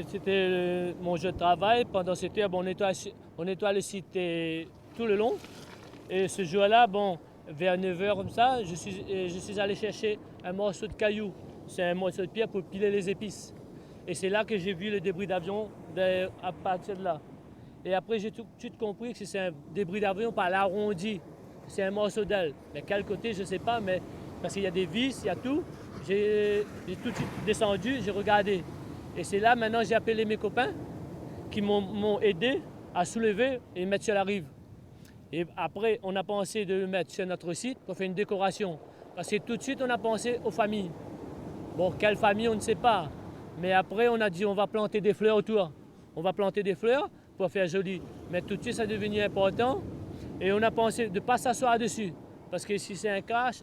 C'était mon jeu de travail. Pendant cette heure, bon, on nettoie le site tout le long. Et ce jour-là, bon, vers 9 heures comme ça, je suis allé chercher un morceau de caillou. C'est un morceau de pierre pour piler les épices. Et c'est là que j'ai vu le débris d'avion à partir de là. Et après, j'ai tout de suite compris que c'est un débris d'avion par l'arrondi. C'est un morceau d'aile. Mais quel côté, je ne sais pas, mais parce qu'il y a des vis, il y a tout. J'ai tout de suite descendu, j'ai regardé. Et c'est là, maintenant, j'ai appelé mes copains qui m'ont aidé à soulever et mettre sur la rive. Et après, on a pensé de le mettre sur notre site pour faire une décoration. Parce que tout de suite, on a pensé aux familles. Bon, quelle famille, on ne sait pas. Mais après, on a dit, on va planter des fleurs autour. On va planter des fleurs pour faire joli. Mais tout de suite, ça est devenu important. Et on a pensé de ne pas s'asseoir dessus. Parce que si c'est un crash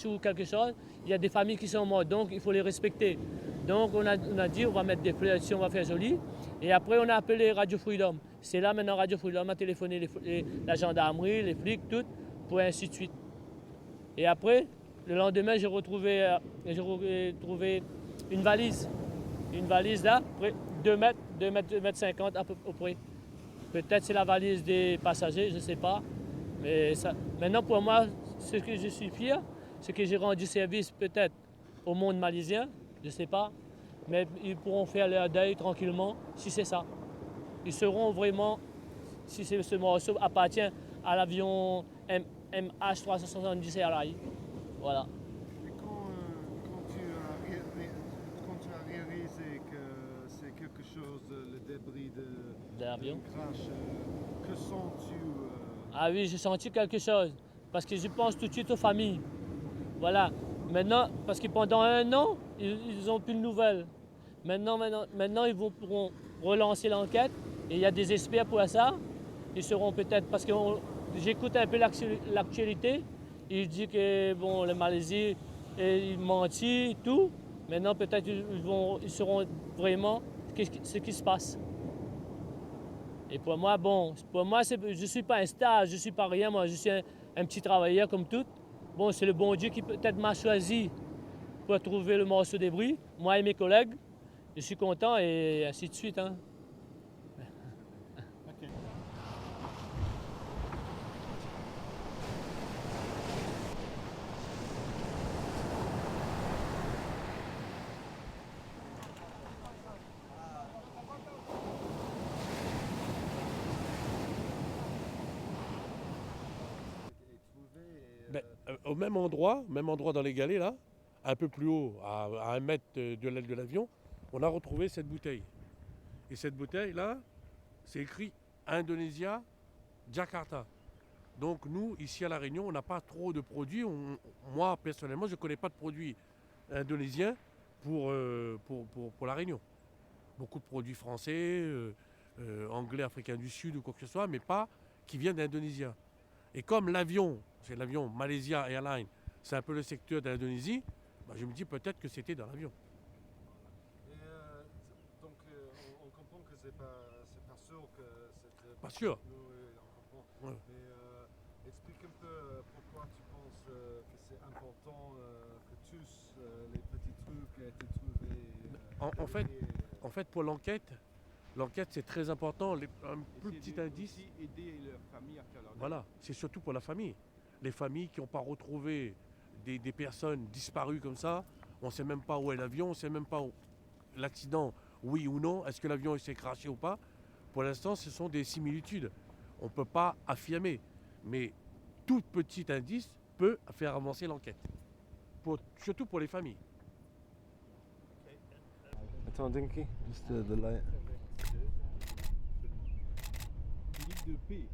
ou quelque chose, il y a des familles qui sont mortes. Donc, il faut les respecter. Donc, on a dit, on va mettre des fleurs ici, on va faire joli. Et après, on a appelé Radio Freedom. C'est là, maintenant, Radio Freedom a téléphoné la gendarmerie, les flics, tout, pour ainsi de suite. Et après, le lendemain, j'ai retrouvé une valise. Une valise là, 2 mètres, 2 mètres 50 à peu près. Peut-être c'est la valise des passagers, je ne sais pas. Mais ça, maintenant, pour moi, ce que je suis fier, c'est que j'ai rendu service peut-être au monde malaisien, je ne sais pas. Mais ils pourront faire leur deuil tranquillement si c'est ça. Ils seront vraiment, si ce morceau appartient à l'avion MH370 Airlines. Voilà. Et quand tu as réalisé que c'est quelque chose, le débris De l'avion. crash, que sens-tu Ah oui, j'ai senti quelque chose. Parce que je pense tout de suite aux familles. Voilà. Maintenant, parce que pendant 1 an, ils n'ont plus de nouvelles. Maintenant, pourront relancer l'enquête. Et il y a des experts pour ça. Ils seront peut-être, parce que j'écoute un peu l'actualité. Il dit que bon, le Malaisie, il mentit et tout. Maintenant, peut-être ils sauront vraiment ce qui se passe. Et pour moi, bon, je ne suis pas un star, je ne suis pas rien, moi, je suis un petit travailleur comme tout. Bon, c'est le bon Dieu qui peut-être m'a choisi pour trouver le morceau de débris, moi et mes collègues. Je suis content et ainsi de suite. Hein. Au même endroit dans les galets là, un peu plus haut, à 1 mètre de l'aile de l'avion, on a retrouvé cette bouteille. Et cette bouteille là, c'est écrit Indonesia, Jakarta. Donc nous, ici à La Réunion, on n'a pas trop de produits. Moi, personnellement, je ne connais pas de produits indonésiens pour La Réunion. Beaucoup de produits français, anglais, africains du Sud ou quoi que ce soit, mais pas qui viennent d'Indonésie. Et comme l'avion, c'est l'avion Malaysia Airlines, c'est un peu le secteur de l'Indonésie, bah, je me dis peut-être que c'était dans l'avion. Et donc on comprend que c'est pas sûr que c'est Pas sûr. On comprend. Ouais. Mais explique un peu pourquoi tu penses que c'est important que tous les petits trucs aient été trouvés. En fait, pour l'enquête c'est très important. Un plus petit indice. Aussi aider leur famille à faire leur deuil. Voilà, c'est surtout pour la famille. Les familles qui n'ont pas retrouvé des personnes disparues comme ça, on ne sait même pas où est l'avion, on ne sait même pas où l'accident, oui ou non, est-ce que l'avion s'est crashé ou pas. Pour l'instant, ce sont des similitudes. On ne peut pas affirmer, mais tout petit indice peut faire avancer l'enquête, surtout pour les familles. Attends, Dinky, juste the light. Ligue de paix.